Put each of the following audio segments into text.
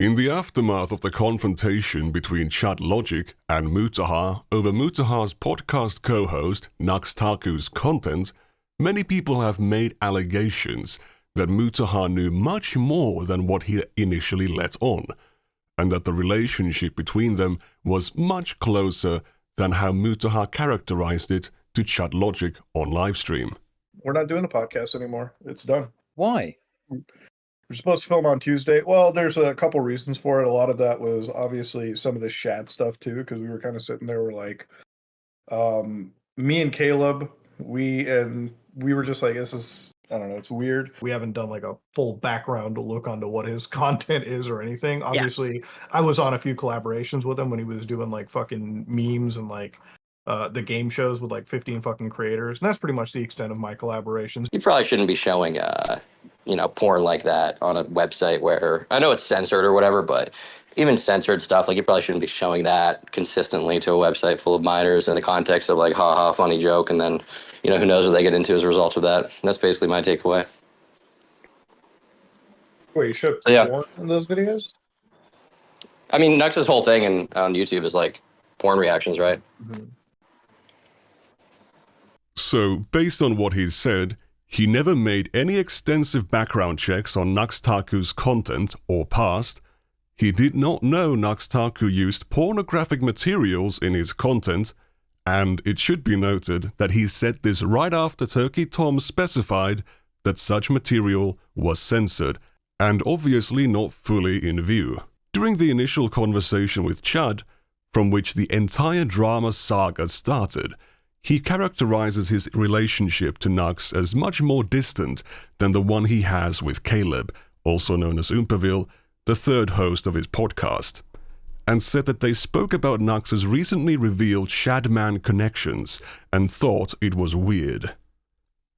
In the aftermath of the confrontation between Chad Logic and Mutahar over Mutahar's podcast co-host Nuxtaku's content, many people have made allegations that Mutahar knew much more than what he initially let on, and that the relationship between them was much closer than how Mutahar characterized it to Chad Logic on livestream. We're not doing the podcast anymore. It's done. Why? We're supposed to film on Tuesday. Well, there's a couple reasons for it. A lot of that was obviously some of the Shad stuff too, because we were kind of sitting there, we're like, me and Caleb, we were just like, this is, I don't know, it's weird. We haven't done like a full background to look onto what his content is or anything. Obviously, I was on a few collaborations with him when he was doing like fucking memes and like the game shows with like 15 fucking creators. And that's pretty much the extent of my collaborations. You probably shouldn't be showing, porn like that on a website where, I know it's censored or whatever, but even censored stuff, like you probably shouldn't be showing that consistently to a website full of minors in the context of like, haha, funny joke. And then, who knows what they get into as a result of that. That's basically my takeaway. Wait, you should porn in those videos? I mean, Nux's whole thing on YouTube is like porn reactions, right? Mm-hmm. So, based on what he's said, he never made any extensive background checks on Nuxtaku's content or past. He did not know Nuxtaku used pornographic materials in his content, and it should be noted that he said this right after Turkey Tom specified that such material was censored, and obviously not fully in view. During the initial conversation with Chad, from which the entire drama saga started, he characterizes his relationship to Nux as much more distant than the one he has with Caleb, also known as Oompaville, the third host of his podcast, and said that they spoke about Nux's recently revealed Shadman connections and thought it was weird.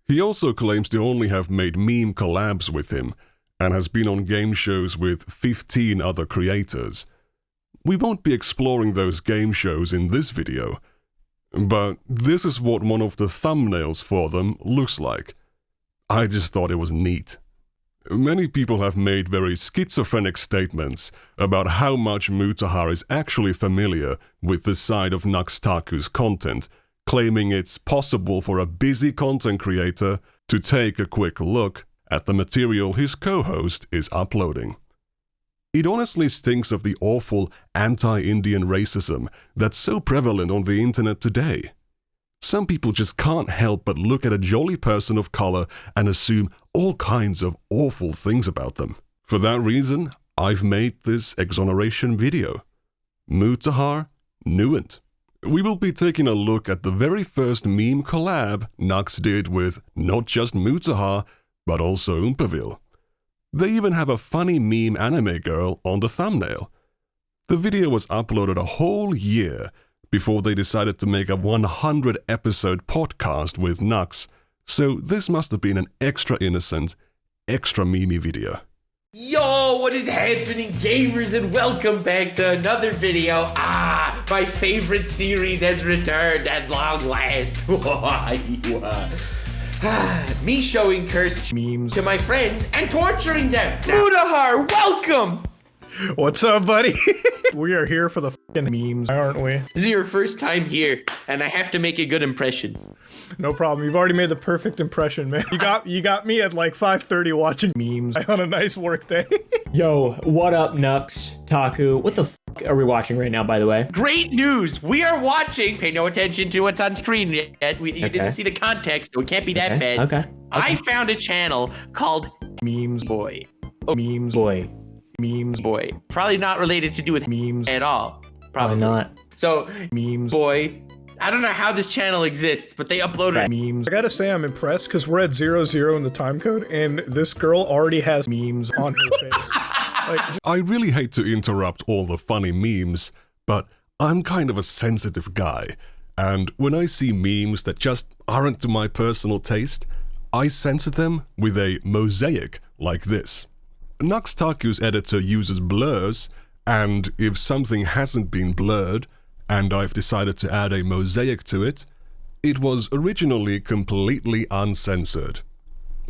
He also claims to only have made meme collabs with him and has been on game shows with 15 other creators. We won't be exploring those game shows in this video, but this is what one of the thumbnails for them looks like. I just thought it was neat. Many people have made very schizophrenic statements about how much Mutahar is actually familiar with this side of Nuxtaku's content, claiming it's possible for a busy content creator to take a quick look at the material his co-host is uploading. It honestly stinks of the awful anti-Indian racism that's so prevalent on the internet today. Some people just can't help but look at a jolly person of color and assume all kinds of awful things about them. For that reason, I've made this exoneration video. Mutahar Knewn't. We will be taking a look at the very first meme collab Nux did with not just Mutahar, but also Oompaville. They even have a funny meme anime girl on the thumbnail. The video was uploaded a whole year before they decided to make a 100-episode podcast with Nux, so this must have been an extra innocent, extra memey video. Yo, what is happening, gamers, and welcome back to another video. My favorite series has returned at long last. Me showing cursed memes to my friends and torturing them. Mutahar, welcome! What's up, buddy? We are here for the fucking memes, aren't we? This is your first time here, and I have to make a good impression. No problem. You've already made the perfect impression, man. You got me at like 5:30 watching memes on a nice work day. Yo, what up, Nux, Taku? What the f are we watching right now, by the way? Great news! We are watching. Pay no attention to what's on screen yet. You didn't see the context, so it can't be that bad. Okay. I found a channel called Memes Boy. Memes Boy. Memes Boy. Probably not related to do with memes at all. Probably not. So memes Boy. I don't know how this channel exists, but they uploaded memes. I gotta say I'm impressed because we're at 00 in the time code and this girl already has memes on her face. I really hate to interrupt all the funny memes, but I'm kind of a sensitive guy, and when I see memes that just aren't to my personal taste, I censor them with a mosaic like this. Nuxtaku's editor uses blurs, and if something hasn't been blurred, and I've decided to add a mosaic to it, it was originally completely uncensored.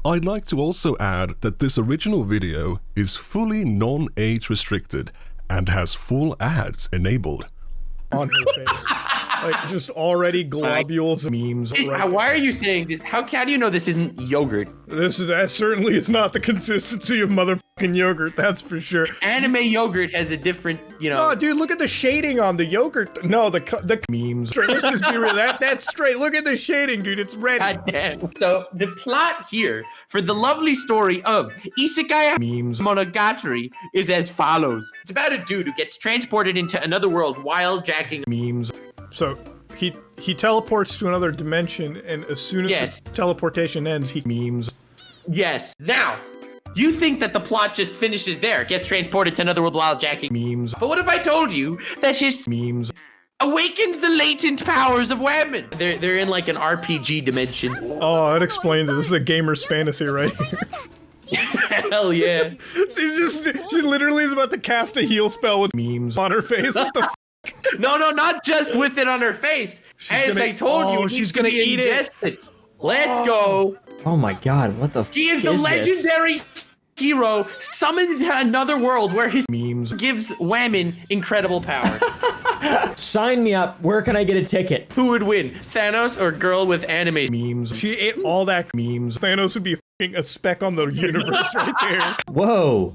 I'd like to also add that this original video is fully non-age restricted and has full ads enabled. On her face. Like, just already globules memes. Right Why are you saying this? How do you know this isn't yogurt? that certainly is not the consistency of motherfucking yogurt, that's for sure. Anime yogurt has a different, you know. Oh, dude, look at the shading on the yogurt. No, the memes. Let's just be real. That's straight. Look at the shading, dude. It's red. God damn. So the plot here for the lovely story of Isekai Memes. Monogatari is as follows. It's about a dude who gets transported into another world while jacking. Memes. So he teleports to another dimension, and as soon as the teleportation ends, he memes. Yes. Now, you think that the plot just finishes there, gets transported to another world while jacking Memes. But what if I told you that his Memes. awakens the latent powers of women? They're in like an RPG dimension. Oh, that explains it. This is a gamer's fantasy right here. Hell yeah. She literally is about to cast a heal spell with memes on her face. What the No, not just with it on her face. I told you, she's gonna eat it. Let's go. Oh my god, what the He is the legendary hero summoned to another world where his memes gives women incredible power. Sign me up. Where can I get a ticket? Who would win, Thanos or girl with anime memes? She ate all that memes. Thanos would be a speck on the universe right there. Whoa.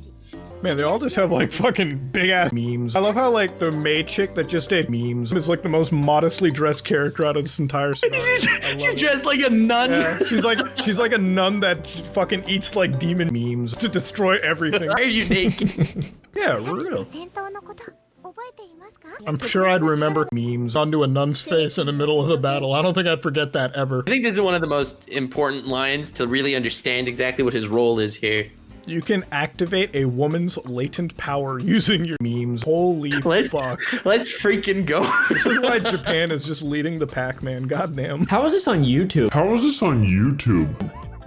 Man, they all just have like fucking big ass memes. I love how like the maid chick that just did memes is like the most modestly dressed character out of this entire scenario. She's dressed like a nun. Yeah, she's like a nun that fucking eats like demon memes to destroy everything. Why are you naked? Yeah, real. I'm sure I'd remember memes onto a nun's face in the middle of the battle. I don't think I'd forget that ever. I think this is one of the most important lines to really understand exactly what his role is here. You can activate a woman's latent power using your memes. Holy fuck. Let's freaking go. This is why Japan is just leading the pack, man. Goddamn. How is this on YouTube?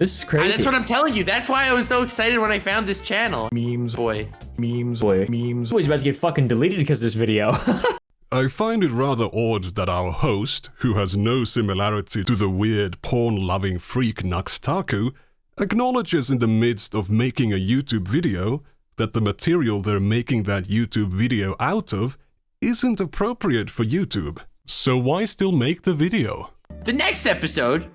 This is crazy. That's what I'm telling you. That's why I was so excited when I found this channel. Memes. Boy. Memes. Boy. Memes. He's about to get fucking deleted because of this video. I find it rather odd that our host, who has no similarity to the weird porn-loving freak Nuxtaku, acknowledges in the midst of making a YouTube video that the material they're making that YouTube video out of isn't appropriate for YouTube. So why still make the video? The next episode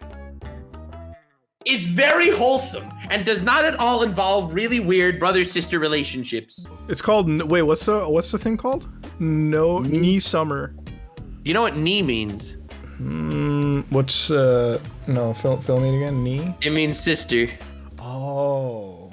is very wholesome and does not at all involve really weird brother-sister relationships. It's called, wait, what's the thing called? No, knee summer. You know what knee means? What's, no, fill me again, knee? It means sister. Oh.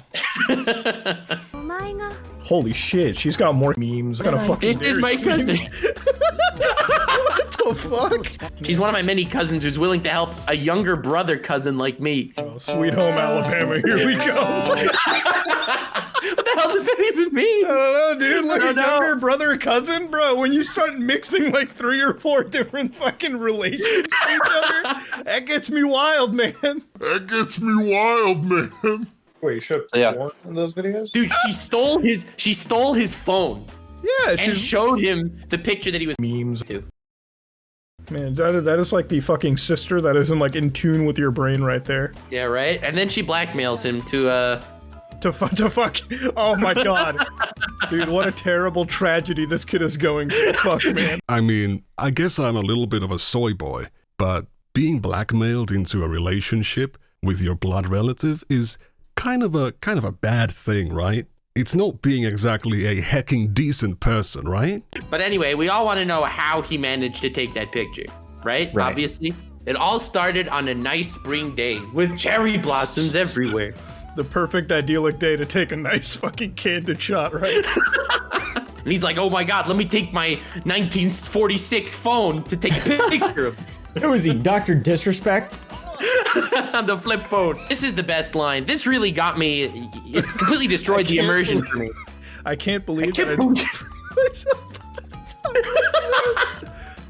Holy shit, she's got more memes. What kind of fucking This is my cousin. What the fuck? She's one of my many cousins who's willing to help a younger brother cousin like me. Oh, sweet home Alabama, here we go. What the hell does that even mean? I don't know, dude. Like a younger brother cousin, bro. When you start mixing like 3 or 4 different fucking relations to each other, that gets me wild, man. Wait, you showed porn in those videos? Dude, she stole his phone. Yeah, And showed him the picture that he was memes. to. Man, that is like the fucking sister that isn't like in tune with your brain right there. Yeah, right? And then she blackmails him to fuck. Oh my god. Dude, what a terrible tragedy this kid is going through. Fuck, man. I mean, I guess I'm a little bit of a soy boy, but being blackmailed into a relationship with your blood relative is kind of a bad thing, right? It's not being exactly a hecking decent person, right? But anyway, we all want to know how he managed to take that picture, right? Obviously. It all started on a nice spring day with cherry blossoms everywhere. The perfect idyllic day to take a nice fucking candid shot, right? And he's like, oh my god, let me take my 1946 phone to take a picture of him. Who is he, Dr. Disrespect? On the flip phone. This is the best line. This really got me. It completely destroyed the immersion for me. I can't believe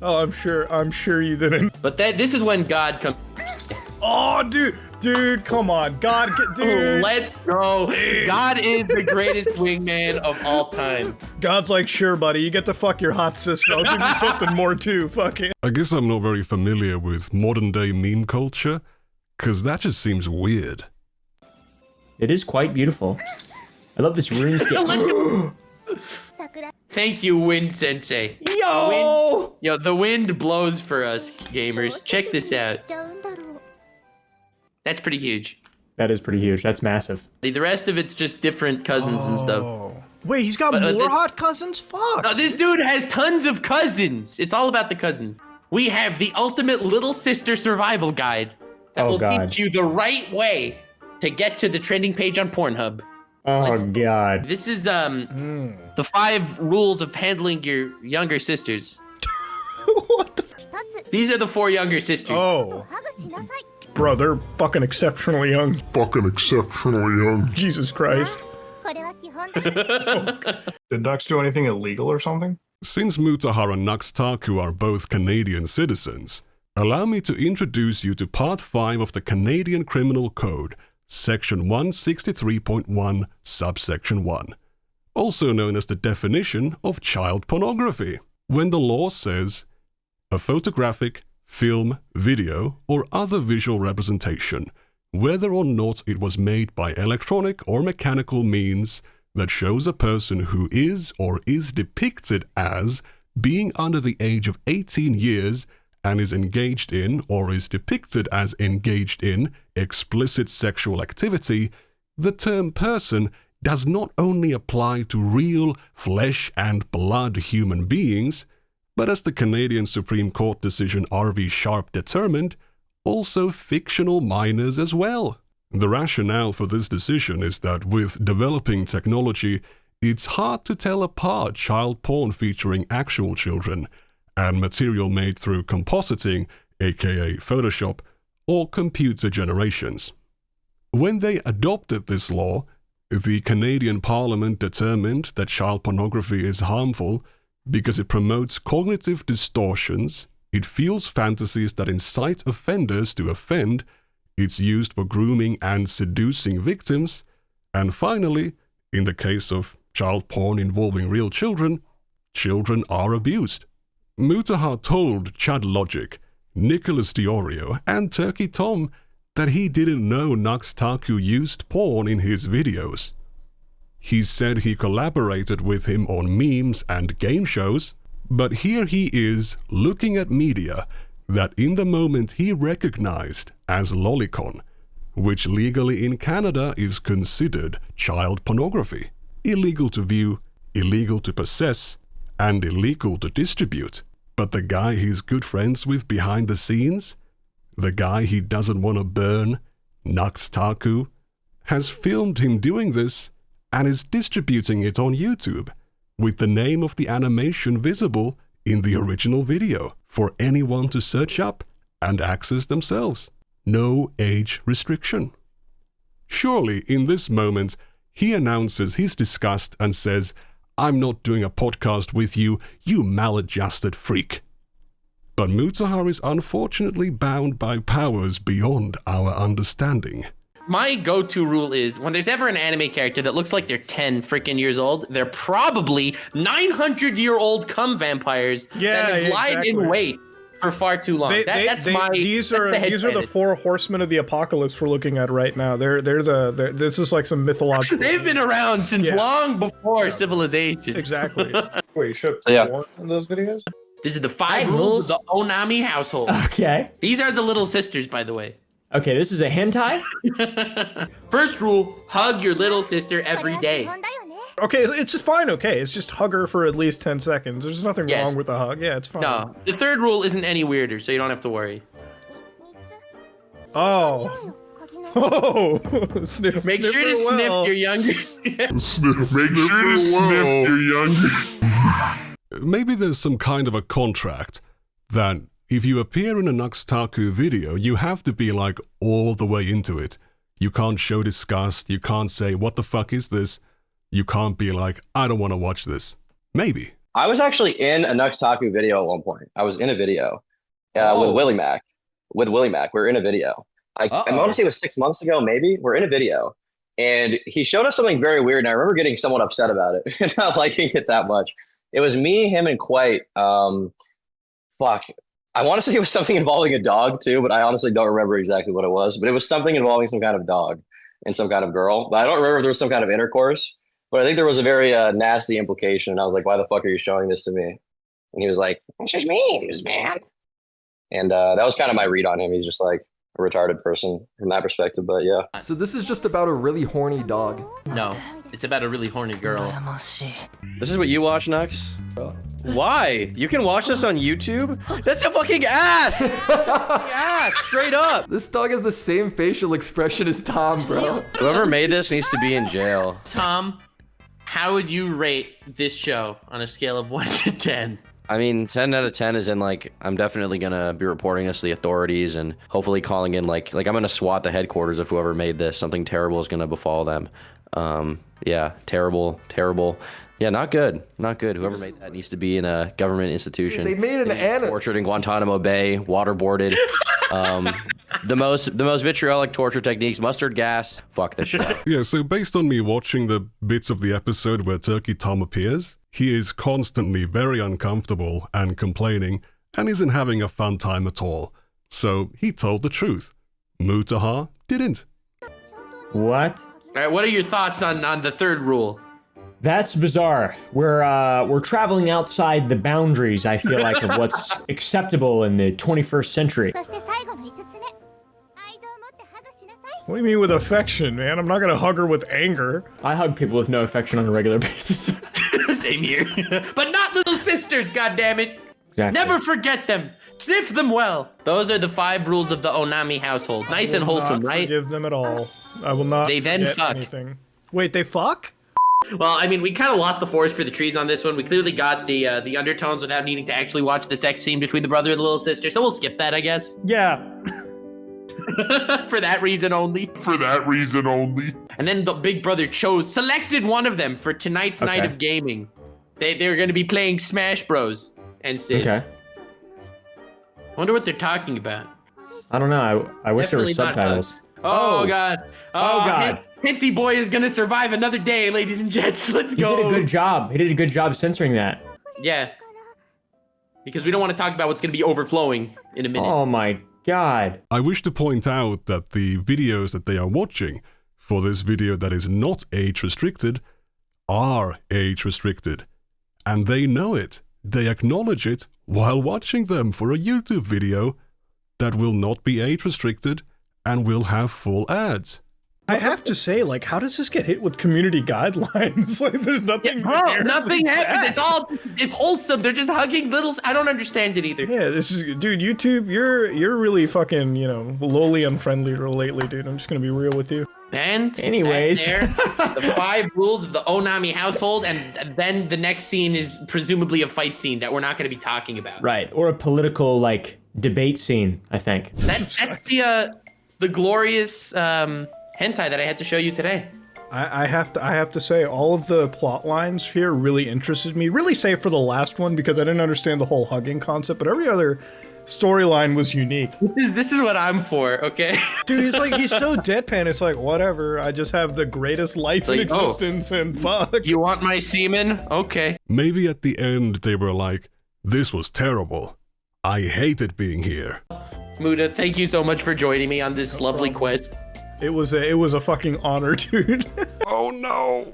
Oh, I'm sure you didn't. But this is when God comes. Oh, dude, come on. God, dude. Let's go. God is the greatest wingman of all time. God's like, sure, buddy, you get to fuck your hot sister. I'll give you something more too. Fuck it. I guess I'm not very familiar with modern day meme culture, because that just seems weird. It is quite beautiful. I love this RuneScape. Thank you, Wind Sensei. Yo! The wind blows for us, gamers. Check this out. That's pretty huge. That is pretty huge. That's massive. The rest of it's just different cousins and stuff. Wait, he's got more hot cousins? Fuck. No, this dude has tons of cousins. It's all about the cousins. We have the ultimate little sister survival guide that will teach you the right way to get to the trending page on Pornhub. Oh, God. This is the 5 rules of handling your younger sisters. What the? These are the 4 younger sisters. Oh. Bro, they're fucking exceptionally young. Jesus Christ. Did Nux do anything illegal or something? Since Mutahar and Nuxtaku are both Canadian citizens, allow me to introduce you to Part 5 of the Canadian Criminal Code, Section 163.1, Subsection 1, also known as the definition of child pornography, when the law says, a photographic, film, video, or other visual representation, whether or not it was made by electronic or mechanical means, that shows a person who is or is depicted as being under the age of 18 years and is engaged in or is depicted as engaged in explicit sexual activity, the term person does not only apply to real flesh and blood human beings, but as the Canadian Supreme Court decision R.V. Sharp determined, also fictional minors as well. The rationale for this decision is that with developing technology, it's hard to tell apart child porn featuring actual children and material made through compositing, aka Photoshop, or computer generations. When they adopted this law, the Canadian Parliament determined that child pornography is harmful because it promotes cognitive distortions, it fuels fantasies that incite offenders to offend, it's used for grooming and seducing victims, and finally, in the case of child porn involving real children, children are abused. Mutahar told Chad Logic, Nicholas Diorio, and Turkey Tom that he didn't know Nuxtaku used porn in his videos. He said he collaborated with him on memes and game shows, but here he is looking at media that in the moment he recognized as lolicon, which legally in Canada is considered child pornography, illegal to view, illegal to possess, and illegal to distribute. But the guy he's good friends with behind the scenes, the guy he doesn't want to burn, Nuxtaku, has filmed him doing this and is distributing it on YouTube, with the name of the animation visible in the original video for anyone to search up and access themselves. No age restriction. Surely, in this moment, he announces his disgust and says, "I'm not doing a podcast with you, you maladjusted freak." But Mutahar is unfortunately bound by powers beyond our understanding. My go-to rule is when there's ever an anime character that looks like they're 10 freaking years old, they're probably 900-year-old cum vampires that have lied in wait for far too long. These are the 4 horsemen of the apocalypse we're looking at right now. This is like some mythological. They've been around since long before civilization. Exactly. Wait, you showed one of those videos? This is the 5 rules of the Onami household. Okay. These are the little sisters, by the way. Okay, this is a hentai? First rule, hug your little sister every day. Okay, it's fine, okay. It's just hug her for at least 10 seconds. There's nothing wrong with a hug. Yeah, it's fine. No, the third rule isn't any weirder, so you don't have to worry. Oh. Oh. Sniff, Make sure to sniff your younger... Make sure to sniff your younger... Maybe there's some kind of a contract that if you appear in a Nuxtaku video, you have to be like all the way into it. You can't show disgust, you can't say, "What the fuck is this?" You can't be like, "I don't want to watch this." Maybe. I was actually in a Nuxtaku video at one point. I was in a video with Willie Mac. With Willie Mac, we were in a video. I want to say it was 6 months ago, maybe. We're in a video. And he showed us something very weird, and I remember getting somewhat upset about it and not liking it that much. It was me, him, and Quite. I want to say it was something involving a dog too, but I honestly don't remember exactly what it was. But it was something involving some kind of dog. and some kind of girl. But I don't remember if there was some kind of intercourse. But I think there was a very nasty implication. And I was like, why the fuck are you showing this to me? And he was like, it's just memes, man. And that was kind of my read on him. He's just like a retarded person from that perspective. But yeah. So this is just about a really horny dog. No, it's about a really horny girl. This is what you watch, Nux? Why? You can watch this on YouTube? That's a fucking ass! Ass, straight up! This dog has the same facial expression as Tom, bro. Whoever made this needs to be in jail. Tom, how would you rate this show on a scale of 1 to 10? I mean, 10 out of 10 is in like, I'm definitely gonna be reporting this to the authorities and hopefully calling in like I'm gonna SWAT the headquarters of whoever made this. Something terrible is gonna befall them. Yeah, terrible. Yeah, not good. Whoever made that needs to be in a government institution. Dude, they made an anime. Tortured in Guantanamo Bay, waterboarded. The most vitriolic torture techniques, mustard gas. Fuck this shit. Yeah, so based on me watching the bits of the episode where Turkey Tom appears, he is constantly very uncomfortable and complaining and isn't having a fun time at all. So he told the truth. Mutahar didn't. What? All right, what are your thoughts on the third rule? That's bizarre. We're traveling outside the boundaries, I feel like, of what's acceptable in the 21st century. What do you mean with affection, man? I'm not gonna hug her with anger. I hug people with no affection on a regular basis. Same here. But not little sisters, goddammit. Exactly. Never forget them. Sniff them well. Those are the 5 rules of the Onami household. Nice and wholesome, right? Forgive them at all. I will not. They then forget fuck. anything. Wait, they fuck? Well, I mean, we kind of lost the forest for the trees on this one. We clearly got the undertones without needing to actually watch the sex scene between the brother and the little sister, so we'll skip that, I guess. Yeah. For that reason only. And then the big brother selected one of them for tonight's night of gaming. They're going to be playing Smash Bros. And Sis. Okay. Wonder what they're talking about. I don't know. I wish there were Definitely not subtitles. us. Oh, God. Oh, God. Hinty boy is going to survive another day, ladies and gents. Let's go. He did a good job. He did a good job censoring that. Yeah. Because we don't want to talk about what's going to be overflowing in a minute. Oh my God. I wish to point out that the videos that they are watching for this video that is not age restricted are age restricted. And they know it. They acknowledge it while watching them for a YouTube video that will not be age restricted and will have full ads. I have to say, like, how does this get hit with community guidelines? Like, there's nothing. Bro, nothing happened. It's wholesome. They're just hugging littles. I don't understand it either. Yeah, this is, dude. YouTube, you're really fucking, lowly unfriendly lately, dude. I'm just gonna be real with you. And anyways, the 5 rules of the Onami household, and then the next scene is presumably a fight scene that we're not going to be talking about. Right, or a political debate scene. I think that's the glorious hentai that I had to show you today. I have to say, all of the plot lines here really interested me. Really, save for the last one because I didn't understand the whole hugging concept, but every other storyline was unique. This is what I'm for, okay? Dude, he's so deadpan. It's like, whatever. I just have the greatest life in existence and fuck. You want my semen? Okay. Maybe at the end they were like, this was terrible. I hated being here. Muda, thank you so much for joining me on this lovely quest. It was a fucking honor, dude. Oh no!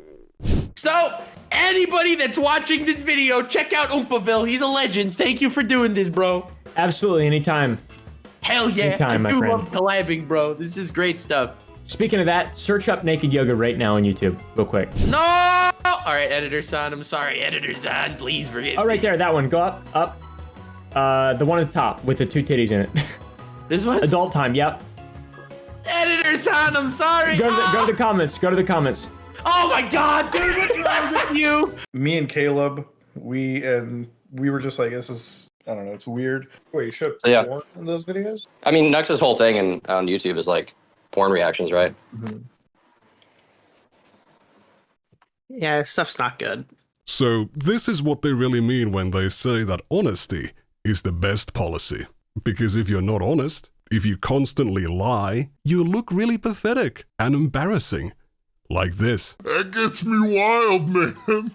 So, anybody that's watching this video, check out Oompaville. He's a legend. Thank you for doing this, bro. Absolutely, anytime. Hell yeah. Anytime, my I do friend. love collabing, bro. This is great stuff. Speaking of that, search up naked yoga right now on YouTube, real quick. No! All right, editor-san. I'm sorry, editor-san. Please forgive me. Oh, right there, that one. Go up. The one at the top with the 2 titties in it. This one? Adult time, yep. Editor-san, I'm sorry. Go to the comments. Go to the comments. Oh my God, dude, what's wrong with you? Me and Caleb, we were just like, this is, I don't know, it's weird. Wait, you should Yeah. porn in those videos? I mean, Nux's whole thing on YouTube is like porn reactions, right? Mm-hmm. Yeah, stuff's not good. So this is what they really mean when they say that honesty is the best policy. Because if you're not honest, if you constantly lie, you look really pathetic and embarrassing. Like this. That gets me wild, man.